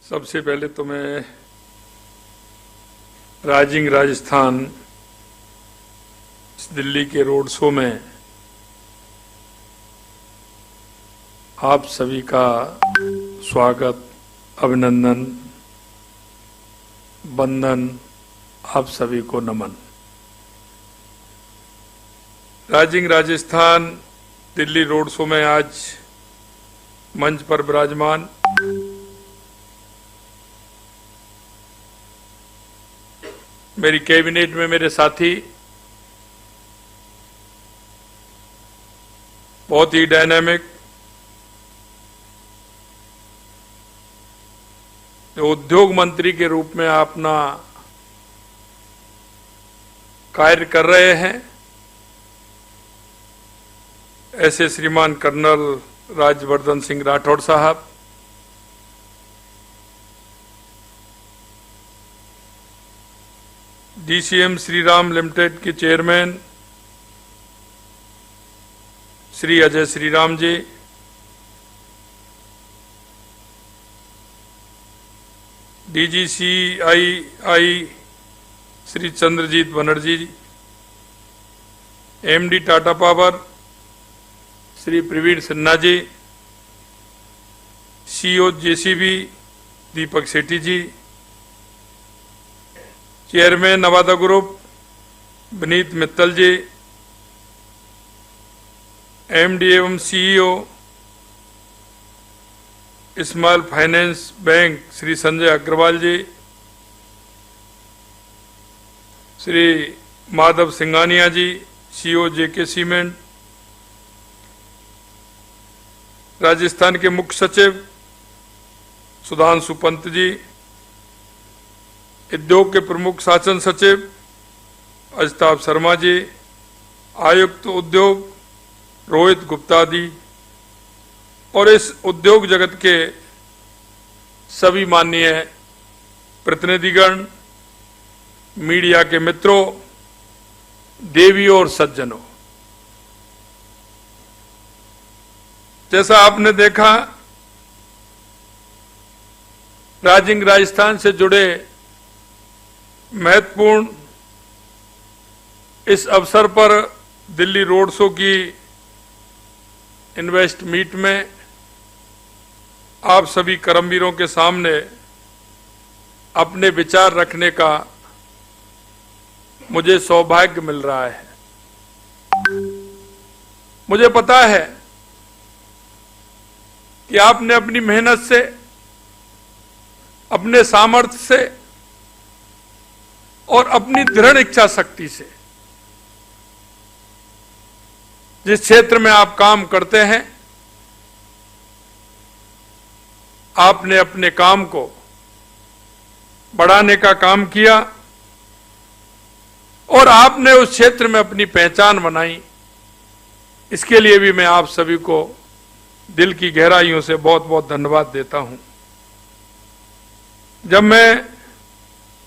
सबसे पहले तो मैं राइजिंग राजस्थान दिल्ली के रोड शो में आप सभी का स्वागत, अभिनंदन, वंदन, आप सभी को नमन। Rising Rajasthan Delhi road show में आज मंच पर विराजमान मेरी कैबिनेट में मेरे साथी, बहुत ही डायनामिक, जो उद्योग मंत्री के रूप में अपना कार्य कर रहे हैं, ऐसे श्रीमान कर्नल राज्यवर्धन सिंह राठौड़ साहब, डीसीएम श्रीराम लिमिटेड के chairman Shri Ajay Shriram ji, DGCI Shri Chandrajit Banerjee, MD Tata power Shri Praveen Sinha ji, CEO JCB Deepak Sethi ji, chairman Avaada group Vineet Mittal ji, MD एवं CEO small finance bank Shri Sanjay Agarwal ji, Shri Madhav Singhania ji, CEO JK cement, Rajasthan के मुख्य सचिव सुधांशु पंत जी, उद्योग के प्रमुख शासन सचिव अजताब शर्मा जी, आयुक्त उद्योग रोहित गुप्ता जी और इस उद्योग जगत के सभी माननीय प्रतिनिधिगण, मीडिया के मित्रों, देवियों और सज्जनों, जैसा आपने देखा राइजिंग राजस्थान से जुड़े महत्वपूर्ण इस अवसर पर दिल्ली रोड शो की इन्वेस्ट मीट में आप सभी कर्मवीरों के सामने अपने विचार रखने का मुझे सौभाग्य मिल रहा है। मुझे पता है कि आपने अपनी मेहनत से, अपने सामर्थ्य से और अपनी दृढ़ इच्छा शक्ति से जिस क्षेत्र में आप काम करते हैं, आपने अपने काम को बढ़ाने का काम किया और आपने उस क्षेत्र में अपनी पहचान बनाई। इसके लिए भी मैं आप सभी को दिल की गहराइयों से बहुत बहुत धन्यवाद देता हूं। जब मैं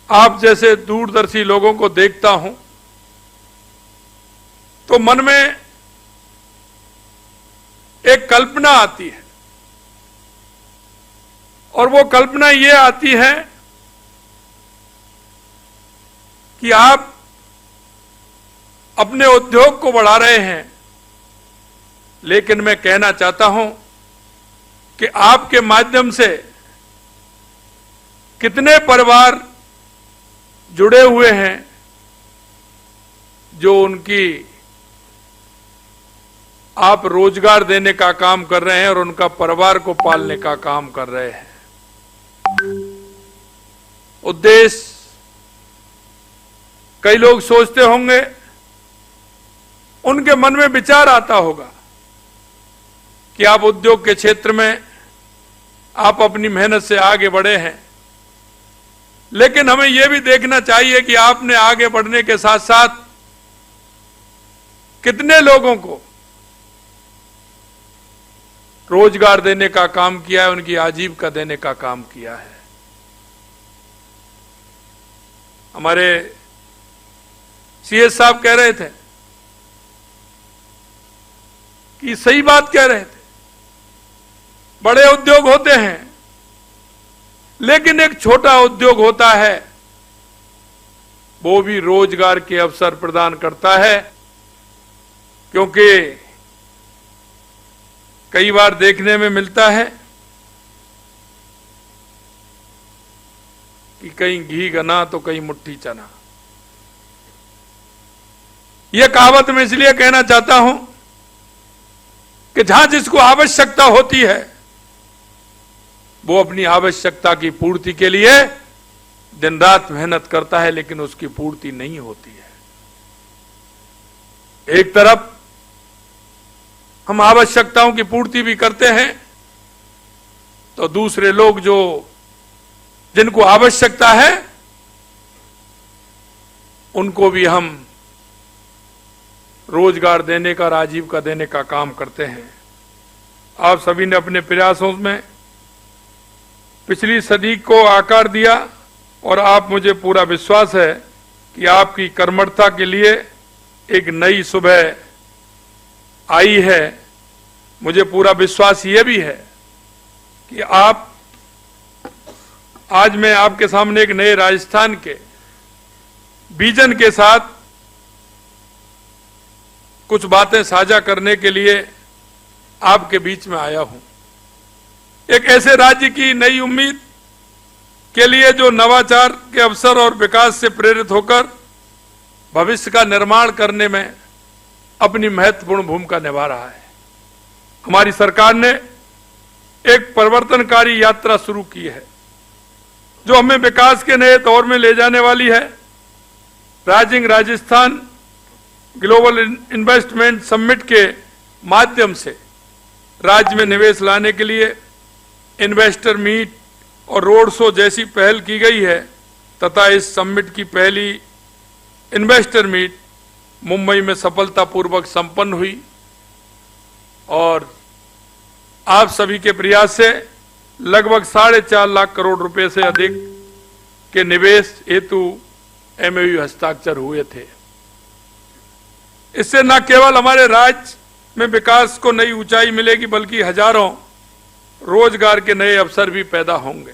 आप जैसे दूरदर्शी लोगों को देखता हूं तो मन में एक कल्पना आती है और वो कल्पना ये आती है कि आप अपने उद्योग को बढ़ा रहे हैं, लेकिन मैं कहना चाहता हूं कि आपके माध्यम से कितने परिवार जुड़े हुए हैं जो उनकी आप रोजगार देने का काम कर रहे हैं और उनका परिवार को पालने का काम कर रहे हैं। उद्देश्य कई लोग सोचते होंगे, उनके मन में विचार आता होगा कि आप उद्योग के क्षेत्र में आप अपनी मेहनत से आगे बढ़े हैं, लेकिन हमें यह भी देखना चाहिए कि आपने आगे बढ़ने के साथ साथ कितने लोगों को रोजगार देने का काम किया है, उनकी आजीविका देने का काम किया है। हमारे सीएस साहब कह रहे थे कि सही बात कह रहे थे, बड़े उद्योग होते हैं लेकिन एक छोटा उद्योग होता है, वो भी रोजगार के अवसर प्रदान करता है। क्योंकि कई बार देखने में मिलता है कि कहीं घी गना तो कहीं मुट्ठी चना। यह कहावत मैं इसलिए कहना चाहता हूं कि जहां जिसको आवश्यकता होती है वो अपनी आवश्यकता की पूर्ति के लिए दिन रात मेहनत करता है, लेकिन उसकी पूर्ति नहीं होती है। एक तरफ हम आवश्यकताओं की पूर्ति भी करते हैं, तो दूसरे लोग जो जिनको आवश्यकता है उनको भी हम रोजगार देने का, आजीविका देने का काम करते हैं। आप सभी ने अपने प्रयासों में पिछली सदी को आकार दिया और आप, मुझे पूरा विश्वास है कि आपकी कर्मठता के लिए एक नई सुबह आई है। मुझे पूरा विश्वास ये भी है कि आप, आज मैं आपके सामने एक नए राजस्थान के विजन के साथ कुछ बातें साझा करने के लिए आपके बीच में आया हूं। एक ऐसे राज्य की नई उम्मीद के लिए जो नवाचार के अवसर और विकास से प्रेरित होकर भविष्य का निर्माण करने में अपनी महत्वपूर्ण भूमिका निभा रहा है। हमारी सरकार ने एक परिवर्तनकारी यात्रा शुरू की है जो हमें विकास के नए दौर में ले जाने वाली है। Rising Rajasthan global investment summit के माध्यम से राज्य में निवेश लाने के लिए इन्वेस्टर मीट और रोड शो जैसी पहल की गई है तथा इस समिट की पहली इन्वेस्टर मीट मुंबई में सफलतापूर्वक संपन्न हुई और आप सभी के प्रयास से लगभग 4.5 लाख करोड़ रुपए से अधिक के निवेश हेतु एमओयू हस्ताक्षर हुए थे। इससे न केवल हमारे राज्य में विकास को नई ऊंचाई मिलेगी बल्कि हजारों रोजगार के नए अवसर भी पैदा होंगे।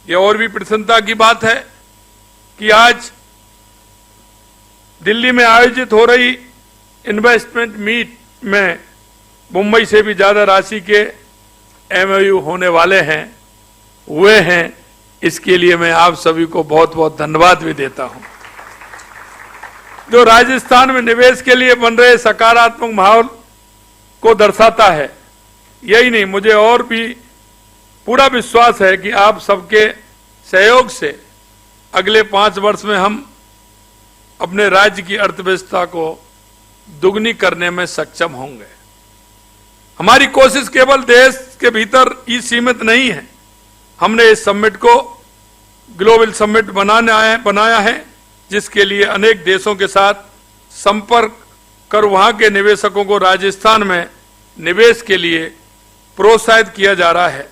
यह और भी प्रसन्नता की बात है कि आज दिल्ली में आयोजित हो रही इन्वेस्टमेंट मीट में मुंबई से भी ज्यादा राशि के एमओयू होने वाले हैं, हुए हैं। इसके लिए मैं आप सभी को बहुत बहुत धन्यवाद भी देता हूं, जो राजस्थान में निवेश के लिए बन रहे सकारात्मक माहौल को दर्शाता है। यही नहीं, मुझे और भी पूरा विश्वास है कि आप सबके सहयोग से अगले 5 वर्ष में हम अपने राज्य की अर्थव्यवस्था को दुगनी करने में सक्षम होंगे। हमारी कोशिश केवल देश के भीतर ही सीमित नहीं है। हमने इस समिट को ग्लोबल समिट बनाया है जिसके लिए अनेक देशों के साथ संपर्क कर वहां के निवेशकों को राजस्थान में निवेश के लिए प्रोत्साहित किया जा रहा है।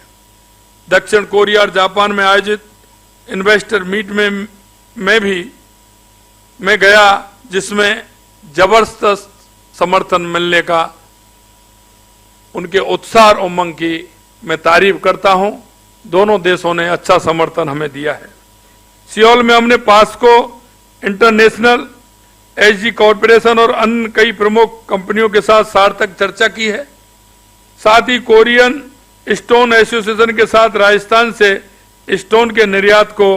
दक्षिण कोरिया और जापान में आयोजित इन्वेस्टर मीट में मैं गया, जिसमें जबरदस्त समर्थन मिलने का उनके उत्साह और उमंग की मैं तारीफ करता हूं। दोनों देशों ने अच्छा समर्थन हमें दिया है। सियोल में हमने पास्को इंटरनेशनल, एसजी कॉरपोरेशन और अन्य कई प्रमुख कंपनियों के साथ सार्थक चर्चा की है। साथ ही कोरियन स्टोन एसोसिएशन के साथ राजस्थान से स्टोन के निर्यात को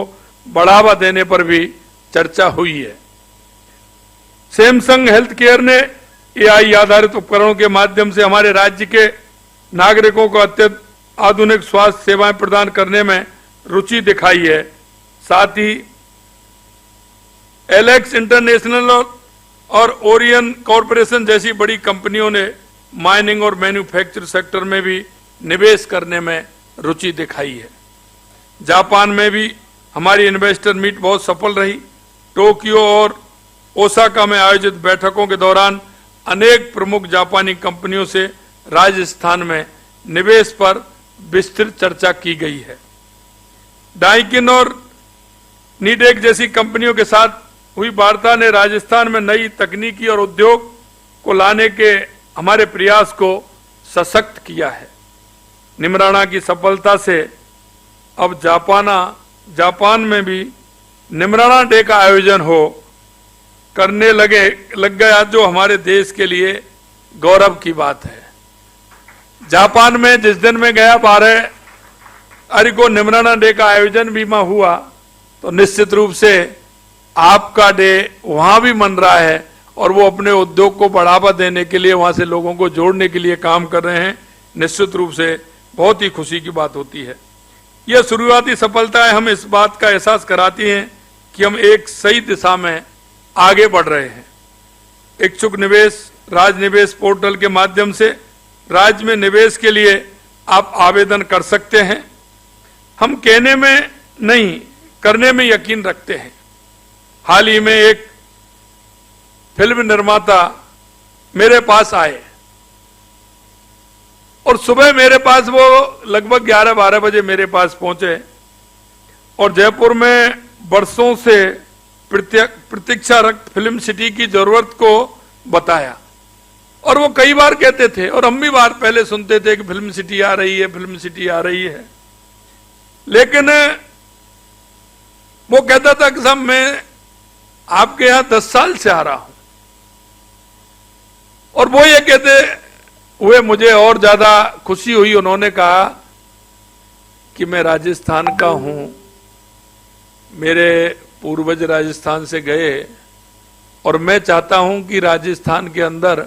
बढ़ावा देने पर भी चर्चा हुई है। सैमसंग हेल्थ केयर ने एआई आधारित उपकरणों के माध्यम से हमारे राज्य के नागरिकों को अत्यंत आधुनिक स्वास्थ्य सेवाएं प्रदान करने में रुचि दिखाई है। साथ ही एलेक्स इंटरनेशनल और ओरियन कॉरपोरेशन जैसी बड़ी कंपनियों ने माइनिंग और मैन्युफैक्चरिंग सेक्टर में भी निवेश करने में रुचि दिखाई है। जापान में भी हमारी इन्वेस्टर मीट बहुत सफल रही। टोक्यो और ओसाका में आयोजित बैठकों के दौरान अनेक प्रमुख जापानी कंपनियों से राजस्थान में निवेश पर विस्तृत चर्चा की गई है। डाइकिन और नीडेक जैसी कंपनियों के साथ हुई वार्ता ने राजस्थान में नई तकनीकी और उद्योग को लाने के हमारे प्रयास को सशक्त किया है। निमराना की सफलता से अब जापान में भी निमराना डे का आयोजन करने लग गया, जो हमारे देश के लिए गौरव की बात है। जापान में जिस दिन में गया 12 तारीख को निमराना डे का आयोजन भी वहां हुआ, तो निश्चित रूप से आपका डे वहां भी मन रहा है और वो अपने उद्योग को बढ़ावा देने के लिए, वहां से लोगों को जोड़ने के लिए काम कर रहे हैं। निश्चित रूप से बहुत ही खुशी की बात होती है। यह शुरुआती सफलताएं हम इस बात का एहसास कराती हैं कि हम एक सही दिशा में आगे बढ़ रहे हैं। इच्छुक निवेश राज निवेश पोर्टल के माध्यम से राज्य में निवेश के लिए आप आवेदन कर सकते हैं। हम कहने में नहीं, करने में यकीन रखते हैं। हाल ही में एक फिल्म निर्माता मेरे पास आए और सुबह मेरे पास वो लगभग 11-12 बजे मेरे पास पहुंचे और जयपुर में वर्षों से प्रतीक्षारत फिल्म सिटी की जरूरत को बताया। और वो कई बार कहते थे और हम भी बार पहले सुनते थे कि फिल्म सिटी आ रही है, फिल्म सिटी आ रही है। लेकिन वो कहता था कि साहब मैं आपके यहां 10 साल से आ रहा हूं। और वो ये कहते हुए मुझे और ज्यादा खुशी हुई। उन्होंने कहा कि मैं राजस्थान का हूं, मेरे पूर्वज राजस्थान से गए और मैं चाहता हूं कि राजस्थान के अंदर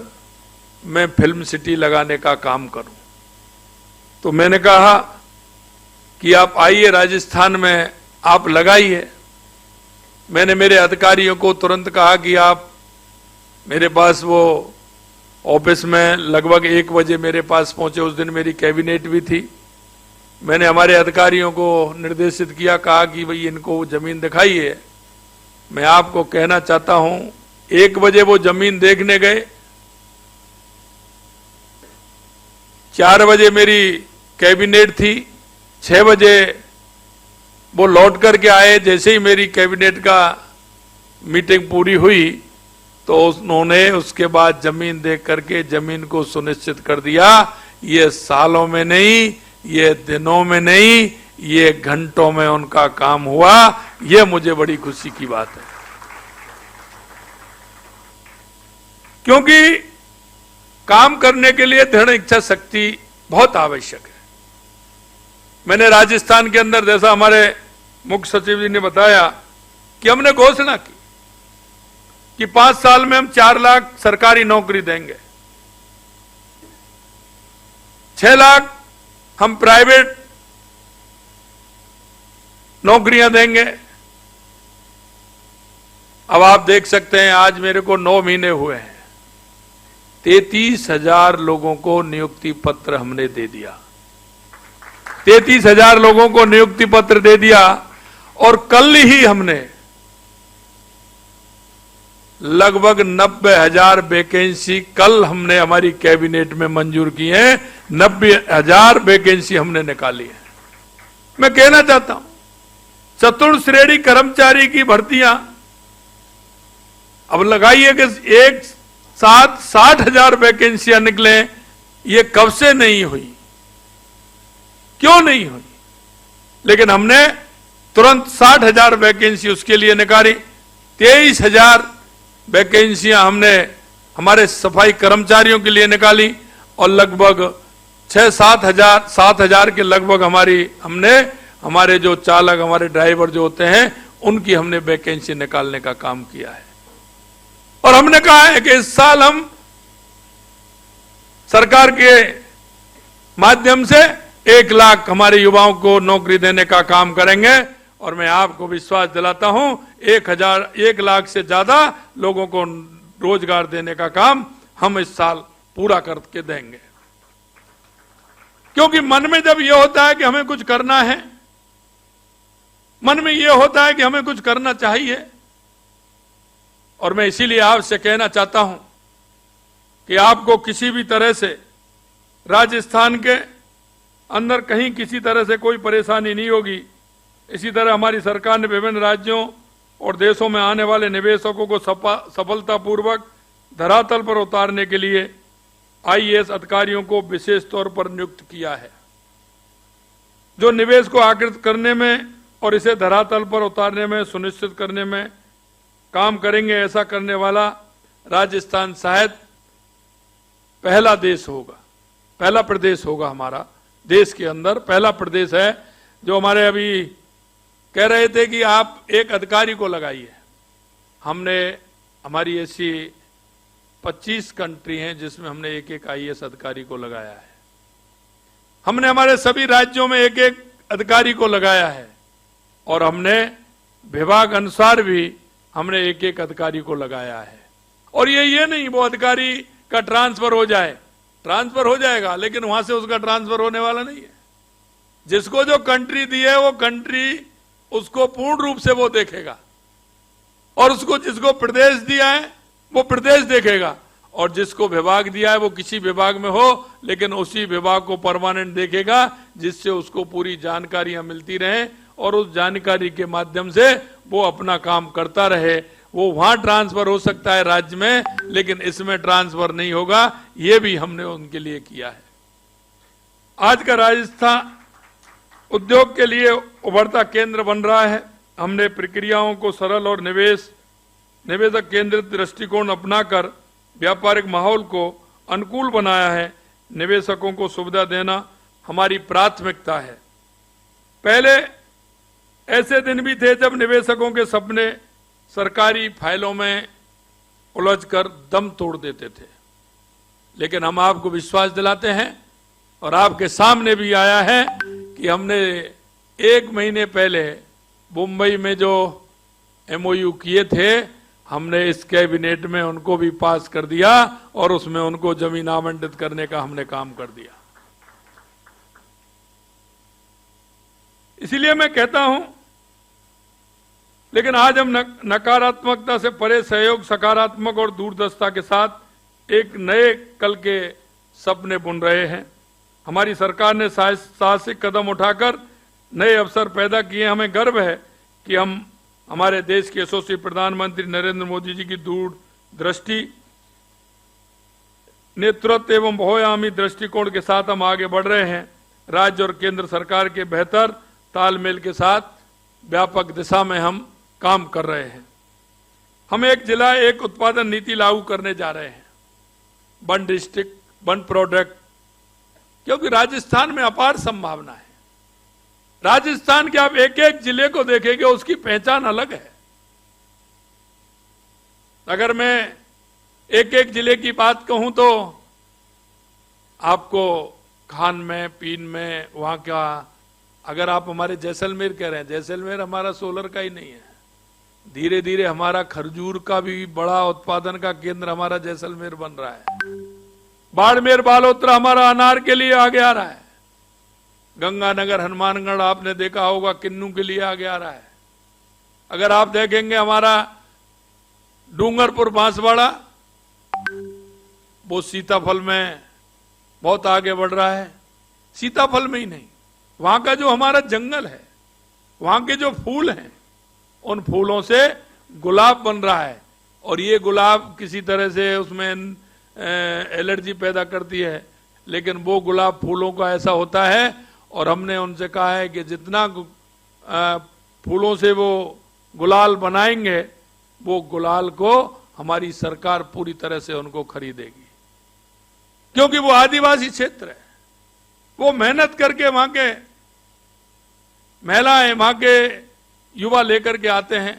मैं फिल्म सिटी लगाने का काम करूं। तो मैंने कहा कि आप आइए राजस्थान में, आप लगाइए। मैंने मेरे अधिकारियों को तुरंत कहा कि आप मेरे पास वो ऑफिस में लगभग 1 बजे मेरे पास पहुंचे। उस दिन मेरी कैबिनेट भी थी। मैंने हमारे अधिकारियों को निर्देशित किया, कहा कि भाई इनको जमीन दिखाइए। मैं आपको कहना चाहता हूं 1 बजे वो जमीन देखने गए, 4 बजे मेरी कैबिनेट थी, 6 बजे वो लौट करके आए। जैसे ही मेरी कैबिनेट का मीटिंग पूरी हुई तो उन्होंने उसके बाद जमीन देख करके जमीन को सुनिश्चित कर दिया। ये सालों में नहीं, ये दिनों में नहीं, ये घंटों में उनका काम हुआ। ये मुझे बड़ी खुशी की बात है, क्योंकि काम करने के लिए दृढ़ इच्छा शक्ति बहुत आवश्यक है। मैंने राजस्थान के अंदर, जैसा हमारे मुख्य सचिव जी ने बताया, कि हमने घोषणा की कि 5 साल में हम 4 लाख सरकारी नौकरी देंगे, 6 लाख हम प्राइवेट नौकरियां देंगे। अब आप देख सकते हैं आज मेरे को 9 महीने हुए हैं, 33,000 लोगों को नियुक्ति पत्र हमने दे दिया। 33,000 लोगों को नियुक्ति पत्र दे दिया। और कल ही हमने लगभग 90,000 वैकेंसी कल हमने हमारी कैबिनेट में मंजूर की है। 90,000 वैकेंसी हमने निकाली है। मैं कहना चाहता हूं, चतुर्थ श्रेणी कर्मचारी की भर्तियां अब लगाइए कि एक साथ 60,000 वैकेंसियां निकले। ये कब से नहीं हुई, क्यों नहीं हुई? लेकिन हमने तुरंत 60,000 वैकेंसी उसके लिए निकाली। 23,000 वैकेंसियां हमने हमारे सफाई कर्मचारियों के लिए निकाली और लगभग 7,000 के लगभग हमने हमारे जो चालक, हमारे ड्राइवर जो होते हैं, उनकी हमने वैकेंसी निकालने का काम किया है। और हमने कहा है कि इस साल हम सरकार के माध्यम से 1 लाख हमारे युवाओं को नौकरी देने का काम करेंगे। और मैं आपको विश्वास दिलाता हूं 1 लाख से ज्यादा लोगों को रोजगार देने का काम हम इस साल पूरा करके देंगे। क्योंकि मन में जब यह होता है कि हमें कुछ करना है, मन में यह होता है कि हमें कुछ करना चाहिए। और मैं इसीलिए आपसे कहना चाहता हूं कि आपको किसी भी तरह से राजस्थान के अंदर कहीं किसी तरह से कोई परेशानी नहीं होगी। इसी तरह हमारी सरकार ने विभिन्न राज्यों और देशों में आने वाले निवेशकों को सफलतापूर्वक धरातल पर उतारने के लिए IAS अधिकारियों को विशेष तौर पर नियुक्त किया है। जो निवेश को आकृत करने में और इसे धरातल पर उतारने में सुनिश्चित करने में काम करेंगे। ऐसा करने वाला राजस्थान शायद पहला देश होगा, पहला प्रदेश होगा, हमारा देश के अंदर पहला प्रदेश है। जो हमारे अभी कह रहे थे कि आप एक अधिकारी को लगाइए, हमने हमारी ऐसी 25 कंट्री हैं जिसमें हमने एक एक IAS अधिकारी को लगाया है। हमने हमारे सभी राज्यों में एक एक अधिकारी को लगाया है और हमने विभाग अनुसार भी हमने एक एक अधिकारी को लगाया है। और ये नहीं वो अधिकारी का ट्रांसफर हो जाए, ट्रांसफर हो जाएगा लेकिन वहां से उसका ट्रांसफर होने वाला नहीं है। जिसको जो कंट्री दी है वो कंट्री उसको पूर्ण रूप से वो देखेगा और उसको जिसको प्रदेश दिया है वो प्रदेश देखेगा और जिसको विभाग दिया है वो किसी विभाग में हो लेकिन उसी विभाग को परमानेंट देखेगा, जिससे उसको पूरी जानकारियां मिलती रहे और उस जानकारी के माध्यम से वो अपना काम करता रहे। वो वहां ट्रांसफर हो सकता है राज्य में, लेकिन इसमें ट्रांसफर नहीं होगा। ये भी हमने उनके लिए किया है। आज का राजस्थान उद्योग के लिए उभरता केंद्र बन रहा है। हमने प्रक्रियाओं को सरल और निवेशक केंद्रित दृष्टिकोण अपनाकर व्यापारिक माहौल को अनुकूल बनाया है। निवेशकों को सुविधा देना हमारी प्राथमिकता है। पहले ऐसे दिन भी थे जब निवेशकों के सपने सरकारी फाइलों में उलझकर दम तोड़ देते थे, लेकिन हम आपको विश्वास दिलाते हैं और आपके सामने भी आया है कि हमने 1 महीने पहले मुंबई में जो MOU किए थे हमने इस कैबिनेट में उनको भी पास कर दिया और उसमें उनको जमीन आवंटित करने का हमने काम कर दिया। इसीलिए मैं कहता हूं, लेकिन आज हम नकारात्मकता से परे सहयोग, सकारात्मक और दूरदर्शिता के साथ एक नए कल के सपने बुन रहे हैं। हमारी सरकार ने साहसिक कदम उठाकर नए अवसर पैदा किए। हमें गर्व है कि हम हमारे देश के यशस्वी प्रधानमंत्री नरेंद्र मोदी जी की दूरदृष्टि, नेतृत्व एवं बहुआयामी दृष्टिकोण के साथ हम आगे बढ़ रहे हैं। राज्य और केंद्र सरकार के बेहतर तालमेल के साथ व्यापक दिशा में हम काम कर रहे हैं। हम एक जिला एक उत्पादन नीति लागू करने जा रहे हैं, 1 डिस्ट्रिक्ट 1 प्रोडक्ट, क्योंकि राजस्थान में अपार संभावना है। राजस्थान के आप एक एक जिले को देखेंगे उसकी पहचान अलग है। अगर मैं एक एक जिले की बात कहूं तो आपको खान में, पीन में, वहां का, अगर आप हमारे जैसलमेर कह रहे हैं, जैसलमेर हमारा सोलर का ही नहीं है। धीरे धीरे हमारा खरजूर का भी बड़ा उत्पादन का केंद्र हमारा जैसलमेर बन रहा है। बाड़मेर बालोतरा हमारा अनार के लिए आगे आ रहा है। गंगानगर हनुमानगढ़ आपने देखा होगा किन्नू के लिए आगे आ रहा है। अगर आप देखेंगे हमारा डूंगरपुर बांसवाड़ा वो सीताफल में बहुत आगे बढ़ रहा है। सीताफल में ही नहीं, वहां का जो हमारा जंगल है, वहां के जो फूल हैं, उन फूलों से गुलाब बन रहा है और ये गुलाब किसी तरह से उसमें एलर्जी पैदा करती है, लेकिन वो गुलाब फूलों का ऐसा होता है। और हमने उनसे कहा है कि जितना फूलों से वो गुलाल बनाएंगे वो गुलाल को हमारी सरकार पूरी तरह से उनको खरीदेगी, क्योंकि वो आदिवासी क्षेत्र है। वो मेहनत करके वहां के महिलाएं, वहां के युवा लेकर के आते हैं।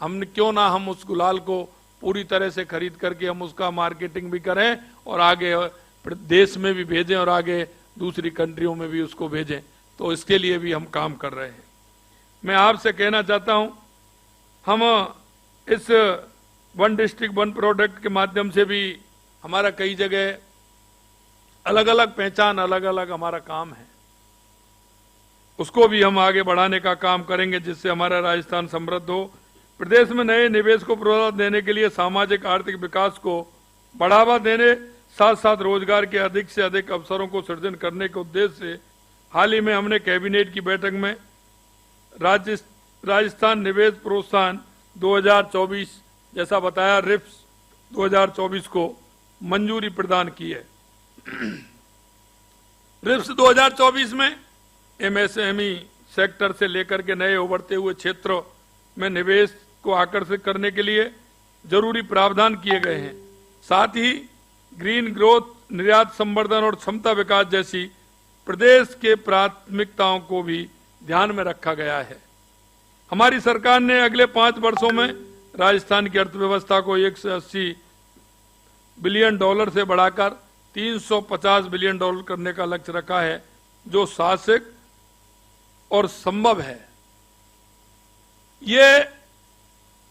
हमने क्यों ना हम उस गुलाल को पूरी तरह से खरीद करके हम उसका मार्केटिंग भी करें और आगे देश में भी भेजें और आगे दूसरी कंट्रियों में भी उसको भेजें। तो इसके लिए भी हम काम कर रहे हैं। मैं आपसे कहना चाहता हूं, हम इस 1 डिस्ट्रिक्ट 1 प्रोडक्ट के माध्यम से भी हमारा कई जगह अलग अलग पहचान, अलग अलग हमारा काम है, उसको भी हम आगे बढ़ाने का काम करेंगे, जिससे हमारा राजस्थान समृद्ध हो। प्रदेश में नए निवेश को प्रोत्साहन देने के लिए सामाजिक आर्थिक विकास को बढ़ावा देने, साथ साथ रोजगार के अधिक से अधिक अवसरों को सृजन करने के उद्देश्य से हाल ही में हमने कैबिनेट की बैठक में राजस्थान निवेश प्रोत्साहन 2024 जैसा बताया, रिप्स 2024 को मंजूरी प्रदान की है। रिप्स 2024 में एमएसएमई सेक्टर से लेकर के नए उभरते हुए क्षेत्रों में निवेश को आकर्षित करने के लिए जरूरी प्रावधान किए गए हैं। साथ ही ग्रीन ग्रोथ, निर्यात संवर्धन और क्षमता विकास जैसी प्रदेश के प्राथमिकताओं को भी ध्यान में रखा गया है। हमारी सरकार ने अगले 5 वर्षों में राजस्थान की अर्थव्यवस्था को 180 बिलियन डॉलर से बढ़ाकर 350 बिलियन डॉलर करने का लक्ष्य रखा है, जो साहसिक और संभव है। ये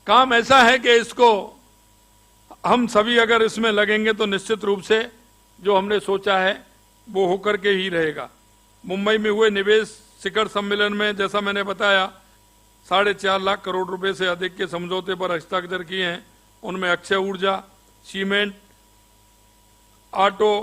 काम ऐसा है कि इसको हम सभी अगर इसमें लगेंगे तो निश्चित रूप से जो हमने सोचा है वो होकर के ही रहेगा। मुंबई में हुए निवेश शिखर सम्मेलन में जैसा मैंने बताया 4.5 लाख करोड़ रुपए से अधिक के समझौते पर हस्ताक्षर किए हैं। उनमें अक्षय ऊर्जा, cement, auto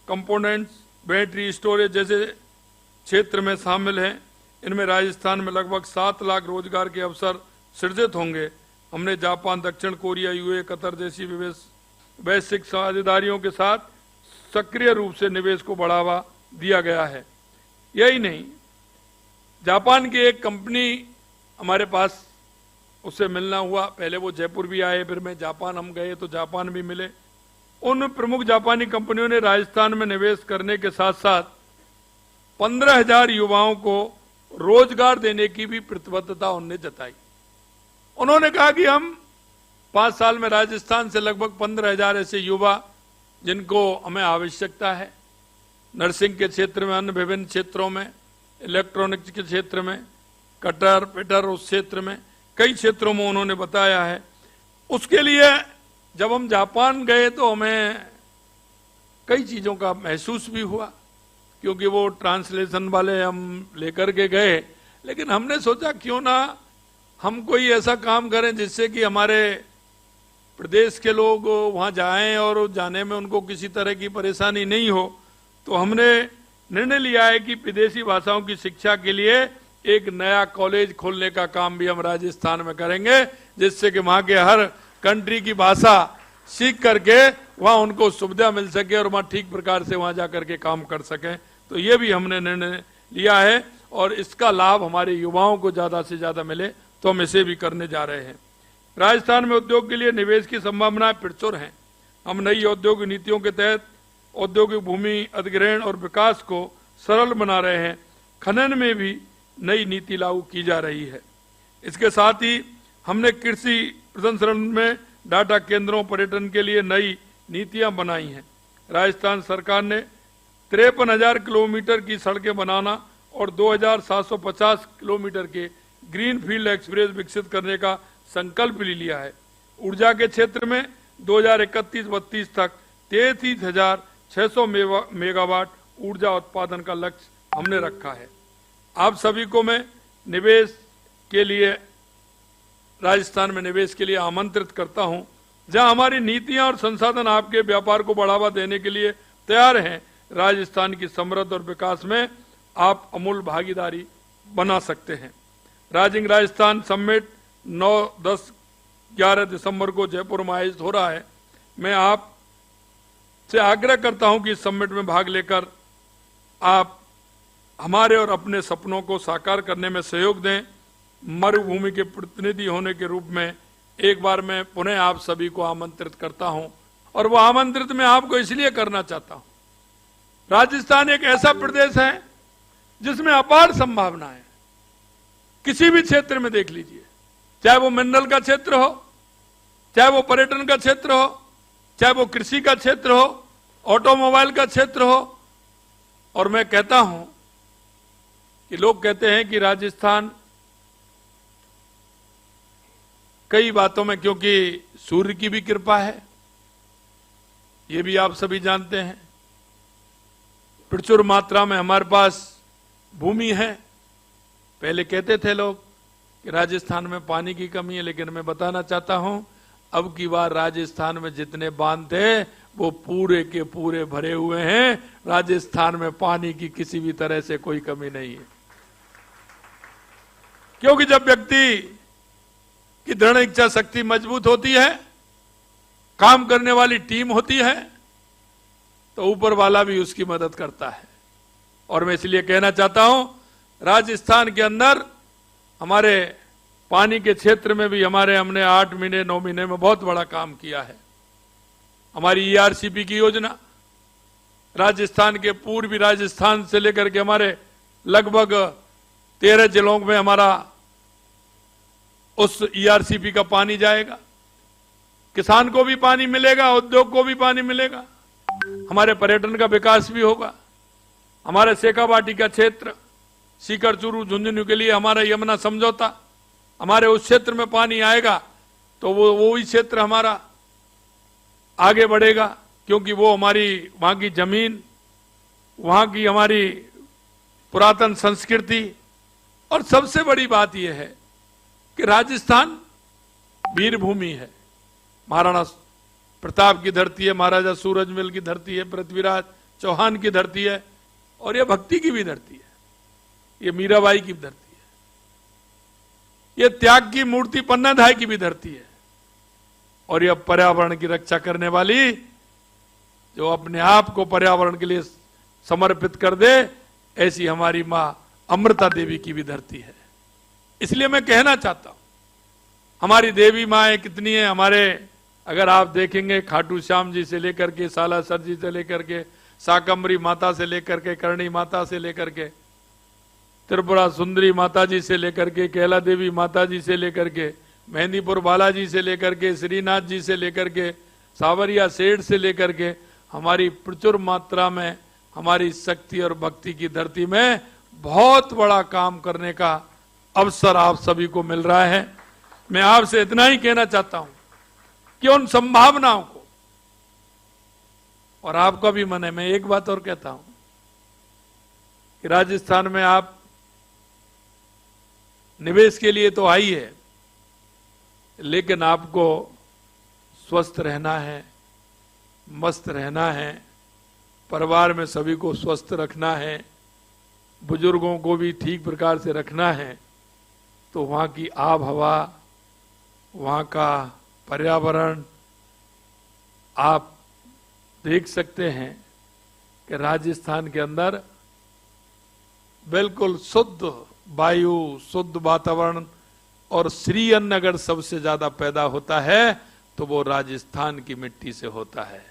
components, battery storage जैसे क्षेत्र में शामिल हैं। इनमें राजस्थान में लगभग 7 लाख रोजगार के अवसर सृजित होंगे। हमने जापान, दक्षिण कोरिया, यूएई, कतर जैसी वैश्विक साझेदारियों के साथ सक्रिय रूप से निवेश को बढ़ावा दिया गया है। यही नहीं, जापान की एक कंपनी हमारे पास, उससे मिलना हुआ। पहले वो जयपुर भी आए, फिर मैं जापान हम गए तो जापान भी मिले। उन प्रमुख जापानी कंपनियों ने राजस्थान में निवेश करने के साथ साथ 15,000 युवाओं को रोजगार देने की भी प्रतिबद्धता उन्होंने जताई। उन्होंने कहा कि हम 5 साल में राजस्थान से लगभग 15,000 ऐसे युवा जिनको हमें आवश्यकता है, नर्सिंग के क्षेत्र में, अन्य विभिन्न क्षेत्रों में, इलेक्ट्रॉनिक्स के क्षेत्र में, कटर पिटर उस क्षेत्र में, कई क्षेत्रों में उन्होंने बताया है। उसके लिए जब हम जापान गए तो हमें कई चीजों का महसूस भी हुआ, क्योंकि वो ट्रांसलेशन वाले हम लेकर के गए। लेकिन हमने सोचा क्यों ना हम कोई ऐसा काम करें जिससे कि हमारे प्रदेश के लोग वहां जाएं और जाने में उनको किसी तरह की परेशानी नहीं हो। तो हमने निर्णय लिया है कि विदेशी भाषाओं की शिक्षा के लिए एक नया कॉलेज खोलने का काम भी हम राजस्थान में करेंगे, जिससे कि वहां के हर कंट्री की भाषा सीख करके वहां उनको सुविधा मिल सके और वहां ठीक प्रकार से वहां जाकर के काम कर सकें। तो ये भी हमने निर्णय लिया है और इसका लाभ हमारे युवाओं को ज्यादा से ज्यादा मिले, तो हम इसे भी करने जा रहे हैं। राजस्थान में उद्योग के लिए निवेश की संभावनाएं प्रचुर हैं। हम नई औद्योगिक नीतियों के तहत औद्योगिक भूमि अधिग्रहण और विकास को सरल बना रहे हैं। खनन में भी नई नीति लागू की जा रही है। इसके साथ ही हमने कृषि प्रसंस्करण में डाटा केंद्रों, पर्यटन के लिए नई नीतियां बनाई हैं। राजस्थान सरकार ने 53,000 किलोमीटर की सड़कें बनाना और 2,750 किलोमीटर के ग्रीन फील्ड एक्सप्रेस विकसित करने का संकल्प ले लिया है। ऊर्जा के क्षेत्र में 2031-32 तक 33,600 मेगावाट ऊर्जा उत्पादन का लक्ष्य हमने रखा है। आप सभी को मैं निवेश के लिए, राजस्थान में निवेश के लिए आमंत्रित करता हूं, जहां हमारी नीतियां और संसाधन आपके व्यापार को बढ़ावा देने के लिए तैयार हैं। राजस्थान की समृद्धि और विकास में आप अमूल भागीदारी बना सकते हैं। राइजिंग राजस्थान समिट 9, 10, 11 दिसंबर को जयपुर में आयोजित हो रहा है। मैं आप से आग्रह करता हूं कि इस समिट में भाग लेकर आप हमारे और अपने सपनों को साकार करने में सहयोग दें। मरुभूमि के प्रतिनिधि होने के रूप में एक बार मैं पुनः आप सभी को आमंत्रित करता हूं, और वह आमंत्रित मैं आपको इसलिए करना चाहता हूं। राजस्थान एक ऐसा प्रदेश है जिसमें अपार संभावना है। किसी भी क्षेत्र में देख लीजिए, चाहे वो मिनरल का क्षेत्र हो, चाहे वो पर्यटन का क्षेत्र हो, चाहे वो कृषि का क्षेत्र हो, ऑटोमोबाइल का क्षेत्र हो। और मैं कहता हूं कि लोग कहते हैं कि राजस्थान कई बातों में, क्योंकि सूर्य की भी कृपा है, ये भी आप सभी जानते हैं, प्रचुर मात्रा में हमारे पास भूमि है। पहले कहते थे लोग कि राजस्थान में पानी की कमी है, लेकिन मैं बताना चाहता हूं अब की बार राजस्थान में जितने बांध थे वो पूरे के पूरे भरे हुए हैं। राजस्थान में पानी की किसी भी तरह से कोई कमी नहीं है, क्योंकि जब व्यक्ति की दृढ़ इच्छा शक्ति मजबूत होती है, काम करने वाली टीम होती है, तो ऊपर वाला भी उसकी मदद करता है। और मैं इसलिए कहना चाहता हूं राजस्थान के अंदर हमारे पानी के क्षेत्र में भी हमने 8 महीने 9 महीने में बहुत बड़ा काम किया है। हमारी ईआरसीपी की योजना राजस्थान के पूर्वी राजस्थान से लेकर के हमारे लगभग 13 जिलों में हमारा उस ईआरसीपी का पानी जाएगा। किसान को भी पानी मिलेगा, उद्योग को भी पानी मिलेगा, हमारे पर्यटन का विकास भी होगा। हमारे शेखावाटी का क्षेत्र सीकर चूरू झुंझुनू के लिए हमारा यमुना समझौता, हमारे उस क्षेत्र में पानी आएगा तो वो ही क्षेत्र हमारा आगे बढ़ेगा, क्योंकि वो हमारी वहां की जमीन, वहां की हमारी पुरातन संस्कृति, और सबसे बड़ी बात यह है कि राजस्थान वीर भूमि है। महाराणा प्रताप की धरती है, महाराजा सूरजमल की धरती है, पृथ्वीराज चौहान की धरती है, और यह भक्ति की भी धरती है, ये मीराबाई की धरती है, ये त्याग की मूर्ति पन्नाधाय की भी धरती है, और यह पर्यावरण की रक्षा करने वाली, जो अपने आप को पर्यावरण के लिए समर्पित कर दे, ऐसी हमारी मां अमृता देवी की भी धरती है। इसलिए मैं कहना चाहता हूं, हमारी देवी माएँ कितनी है हमारे, अगर आप देखेंगे खाटू श्याम जी से लेकर के, सालासर जी से लेकर के, शाकंभरी माता से लेकर के, करणी माता से लेकर के, त्रिपुरा सुंदरी माता जी से लेकर के, कैला देवी माता जी से लेकर के, मेहंदीपुर बालाजी से लेकर के, श्रीनाथ जी से लेकर के, सावरिया सेठ से लेकर के, हमारी प्रचुर मात्रा में हमारी शक्ति और भक्ति की धरती में बहुत बड़ा काम करने का अवसर आप सभी को मिल रहा है। मैं आपसे इतना ही कहना चाहता हूं कि उन संभावनाओं को, और आपका भी मन है, मैं एक बात और कहता हूं कि राजस्थान में आप निवेश के लिए तो आई है, लेकिन आपको स्वस्थ रहना है, मस्त रहना है, परिवार में सभी को स्वस्थ रखना है, बुजुर्गों को भी ठीक प्रकार से रखना है, तो वहां की आब हवा, वहां का पर्यावरण आप देख सकते हैं कि राजस्थान के अंदर बिल्कुल शुद्ध वायु, शुद्ध वातावरण, और श्री अन्न अगर सबसे ज्यादा पैदा होता है तो वो राजस्थान की मिट्टी से होता है।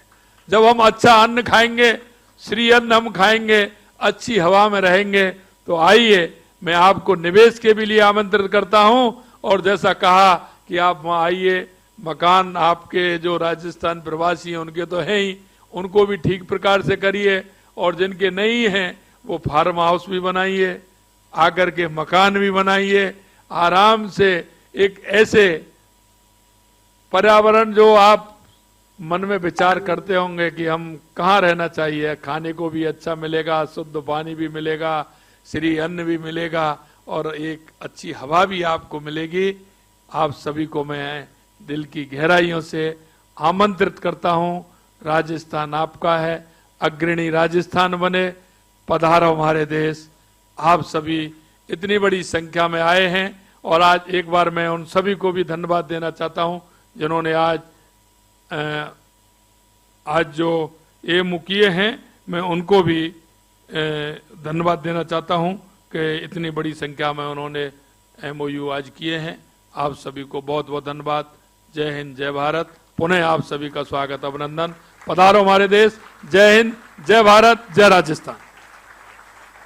जब हम अच्छा अन्न खाएंगे, श्री अन्न हम खाएंगे, अच्छी हवा में रहेंगे, तो आइए मैं आपको निवेश के भी लिए आमंत्रित करता हूं, और जैसा कहा कि आप वहां आइए, मकान आपके जो राजस्थान प्रवासी हैं उनके तो हैं ही, उनको भी ठीक प्रकार से करिए, और जिनके नहीं हैं वो फार्म हाउस भी बनाइए, आकर के मकान भी बनाइए, आराम से एक ऐसे पर्यावरण जो आप मन में विचार करते होंगे कि हम कहाँ रहना चाहिए, खाने को भी अच्छा मिलेगा, शुद्ध पानी भी मिलेगा, श्री अन्न भी मिलेगा, और एक अच्छी हवा भी आपको मिलेगी। आप सभी को मैं दिल की गहराइयों से आमंत्रित करता हूं, राजस्थान आपका है, अग्रणी राजस्थान बने, पधारो हमारे देश। आप सभी इतनी बड़ी संख्या में आए हैं, और आज एक बार मैं उन सभी को भी धन्यवाद देना चाहता हूं जिन्होंने आज जो एम किए हैं, मैं उनको भी धन्यवाद देना चाहता हूं कि इतनी बड़ी संख्या में उन्होंने MOU आज किए हैं। आप सभी को बहुत बहुत धन्यवाद। जय हिंद, जय भारत। पुनः आप सभी का स्वागत, अभिनंदन। पधारो हमारे देश। जय हिंद, जय भारत, जय राजस्थान।